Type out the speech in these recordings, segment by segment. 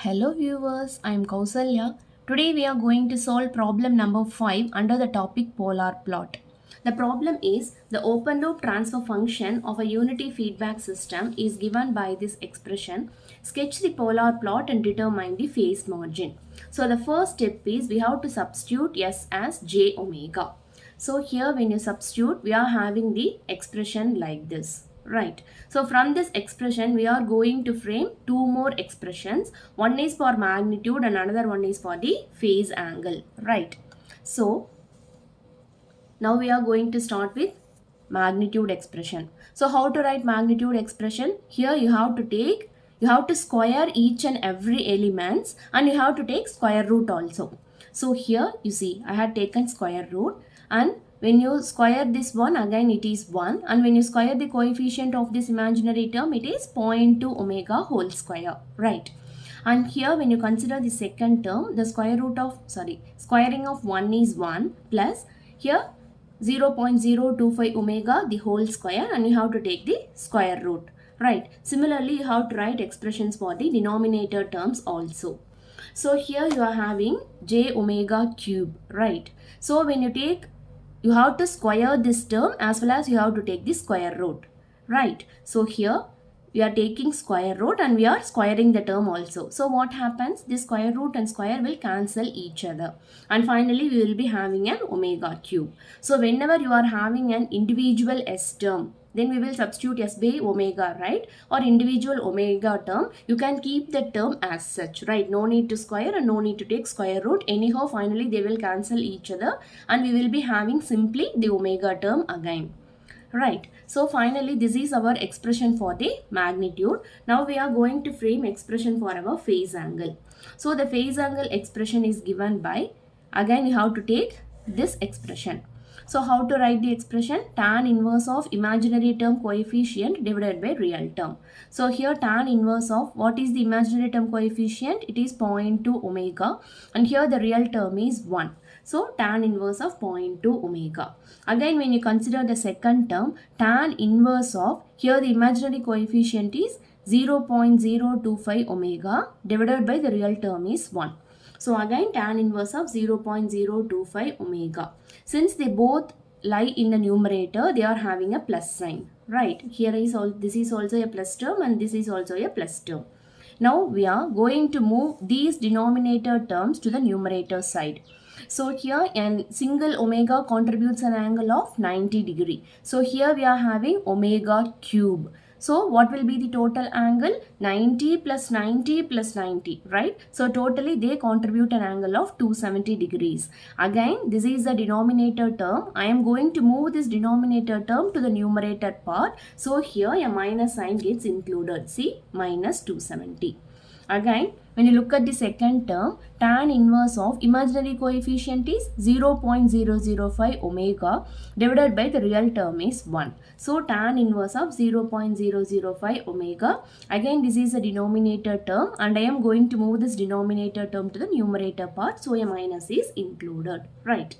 Hello viewers, I am Kausalya. Today we are going to solve problem number 5 under the topic polar plot. The problem is the open loop transfer function of a unity feedback system is given by this expression. Sketch the polar plot and determine the phase margin. So the first step is we have to substitute S as j omega. So here when you substitute we are having the expression like this. Right. So from this expression, we are going to frame two more expressions. One is for magnitude and another one is for the phase angle. Right. So now we are going to start with magnitude expression. So how to write magnitude expression? Here you have to square each and every elements and you have to take square root also. So here you see I had taken square root, and when you square this one again it is 1, and when you square the coefficient of this imaginary term it is 0.2 omega whole square, right? And here when you consider the second term, the squaring of 1 is 1 plus here 0.025 omega the whole square, and you have to take the square root, right? Similarly you have to write expressions for the denominator terms also. So here you are having j omega cube, right? So when you have to square this term as well as you have to take the square root, right? So here we are taking square root and we are squaring the term also. So what happens? The square root and square will cancel each other, and finally we will be having an omega cube. So whenever you are having an individual s term, then we will substitute s by omega, right? Or individual omega term, you can keep the term as such, right? No need to square and no need to take square root. Anyhow, finally they will cancel each other and we will be having simply the omega term again. Right. So finally this is our expression for the magnitude. Now we are going to frame expression for our phase angle. So the phase angle expression is given by, again you have to take this expression. So how to write the expression? Tan inverse of imaginary term coefficient divided by real term. So here tan inverse of, what is the imaginary term coefficient? It is 0.2 omega, and here the real term is 1. So tan inverse of 0.2 omega. Again when you consider the second term, tan inverse of, here the imaginary coefficient is 0.025 omega divided by the real term is 1. So again tan inverse of 0.025 omega. Since they both lie in the numerator, they are having a plus sign, right? Here is this is also a plus term and this is also a plus term. Now we are going to move these denominator terms to the numerator side. So here a single omega contributes an angle of 90 degree. So here we are having omega cube. So what will be the total angle? 90 plus 90 plus 90, right? So totally they contribute an angle of 270 degrees. Again, this is the denominator term. I am going to move this denominator term to the numerator part. So here a minus sign gets included. See, minus 270. Again, when you look at the second term, tan inverse of imaginary coefficient is 0.005 omega divided by the real term is 1. So tan inverse of 0.005 omega. Again this is a denominator term and I am going to move this denominator term to the numerator part. So a minus is included, right?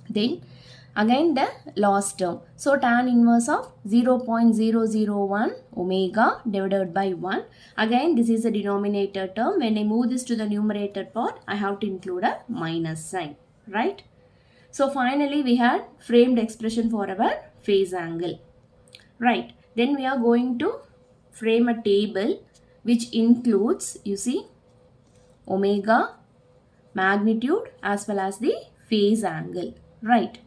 Then again the last term. So tan inverse of 0.001 omega divided by 1. Again this is a denominator term. When I move this to the numerator part, I have to include a minus sign, right? So finally we had framed expression for our phase angle, right? Then we are going to frame a table which includes, you see, omega, magnitude as well as the phase angle, right?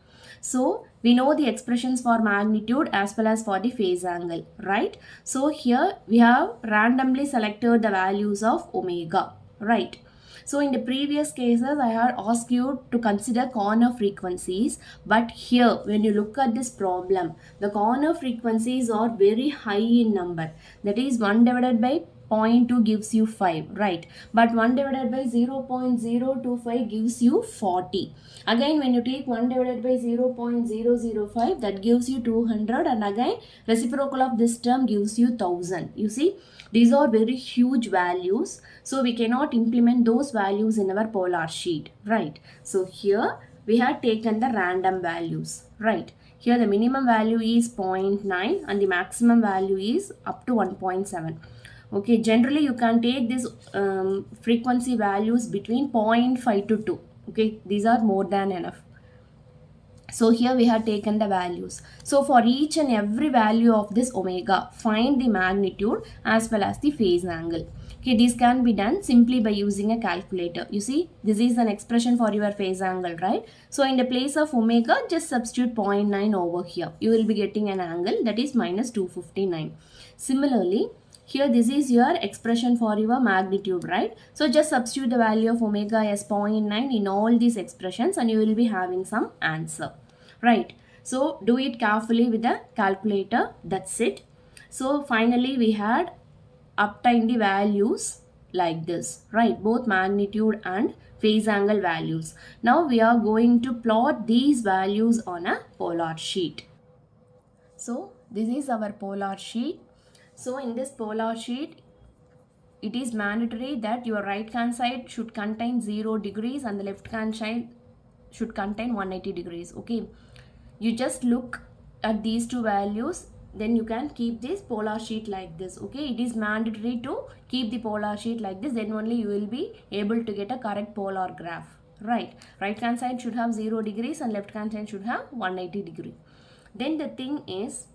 So we know the expressions for magnitude as well as for the phase angle, right? So here we have randomly selected the values of omega, right? So in the previous cases I had asked you to consider corner frequencies, but here when you look at this problem, the corner frequencies are very high in number. That is 1 divided by 0.2 gives you 5, right? But 1 divided by 0.025 gives you 40. Again when you take 1 divided by 0.005, that gives you 200, and again reciprocal of this term gives you 1000. You see, these are very huge values, so we cannot implement those values in our polar sheet, right? So here we have taken the random values, right? Here the minimum value is 0.9 and the maximum value is up to 1.7. Okay, generally you can take this frequency values between zero point 0.5 to 2. Okay, these are more than enough. So here we have taken the values. So for each and every value of this omega, find the magnitude as well as the phase angle. Okay, this can be done simply by using a calculator. You see, this is an expression for your phase angle, right? So in the place of omega, just substitute 0.9 over here. You will be getting an angle that is minus 259. Similarly, here this is your expression for your magnitude, right? So just substitute the value of omega as 0.9 in all these expressions and you will be having some answer, right? So do it carefully with the calculator. That's it. So finally we had obtained the values like this, right? Both magnitude and phase angle values. Now we are going to plot these values on a polar sheet. So this is our polar sheet. So in this polar sheet, it is mandatory that your right hand side should contain 0 degrees and the left hand side should contain 180 degrees. Okay, you just look at these two values, then you can keep this polar sheet like this. Okay, it is mandatory to keep the polar sheet like this, then only you will be able to get a correct polar graph, right? Right hand side should have 0 degrees and left hand side should have 180 degree. Then the thing is,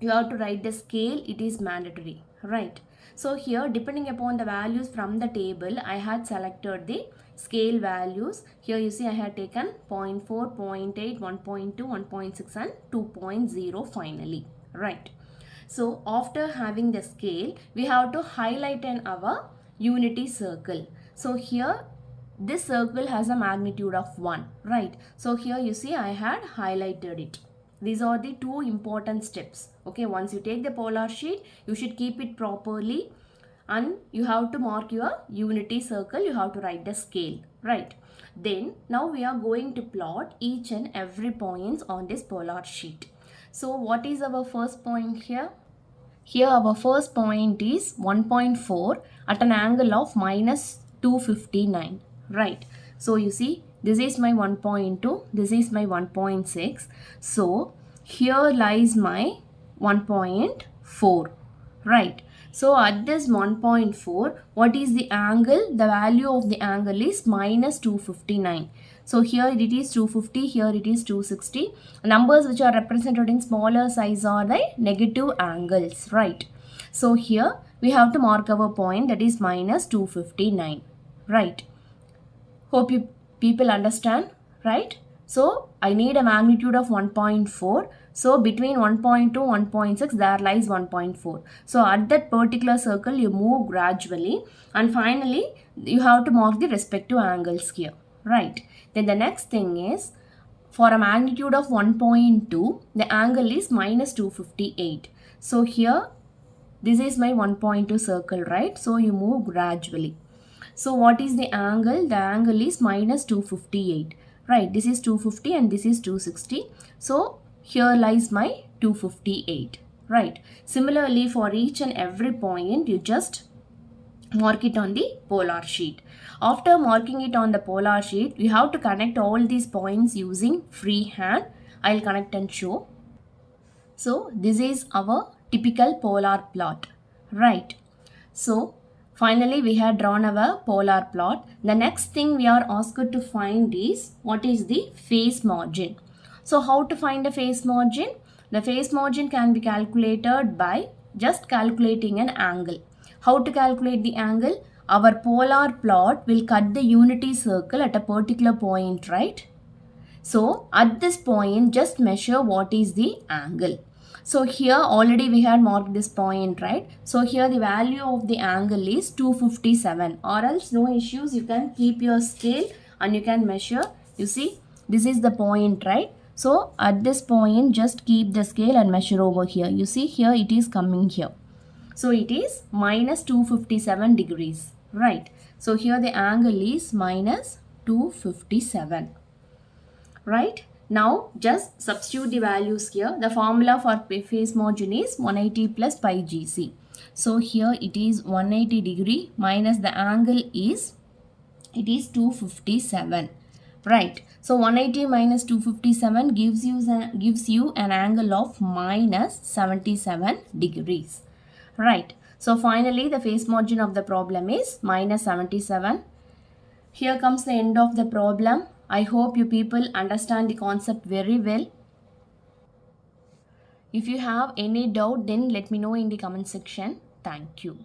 you have to write the scale. It is mandatory, right? So here, depending upon the values from the table, I had selected the scale values. Here you see I had taken 0 0.4, 0 0.8, 1.2, 1.6 and 2.0 finally, right? So after having the scale, we have to highlight in our unity circle. So here this circle has a magnitude of 1, right? So here you see I had highlighted it. These are the two important steps. Okay, once you take the polar sheet, you should keep it properly and you have to mark your unity circle. You have to write the scale, right? Then now we are going to plot each and every points on this polar sheet. So what is our first point here? Here our first point is 1.4 at an angle of minus 259, right? So you see this is my 1.2, this is my 1.6. So here lies my 1.4, right? So at this 1.4, what is the angle? The value of the angle is minus 259. So here it is 250, here it is 260. Numbers which are represented in smaller size are the negative angles, right? So here we have to mark our point, that is minus 259, right? Hope you people understand, right? So I need a magnitude of 1.4. So between 1.2 1.6 there lies 1.4. So at that particular circle you move gradually and finally you have to mark the respective angles here, right? Then the next thing is, for a magnitude of 1.2, the angle is minus 258. So here this is my 1.2 circle, right? So you move gradually. So what is the angle? The angle is minus 258, right? This is 250 and this is 260. So here lies my 258, right? Similarly, for each and every point, you just mark it on the polar sheet. After marking it on the polar sheet, we have to connect all these points using freehand. I'll connect and show. So this is our typical polar plot, right? So finally we have drawn our polar plot. The next thing we are asked to find is what is the phase margin. So how to find the phase margin? The phase margin can be calculated by just calculating an angle. How to calculate the angle? Our polar plot will cut the unity circle at a particular point, right? So at this point, just measure what is the angle. So here already we had marked this point, right? So here the value of the angle is 257, or else no issues. You can keep your scale and you can measure. You see, this is the point, right? So at this point, just keep the scale and measure over here. You see here it is coming here. So it is minus 257 degrees, right? So here the angle is minus 257. Right? Now just substitute the values here. The formula for phase margin is 180 plus pi gc. So here it is 180 degree minus the angle is, it is 257. Right? So 180 minus 257 gives you an angle of minus 77 degrees. Right? So finally the phase margin of the problem is minus 77. Here comes the end of the problem. I hope you people understand the concept very well. If you have any doubt, then let me know in the comment section. Thank you.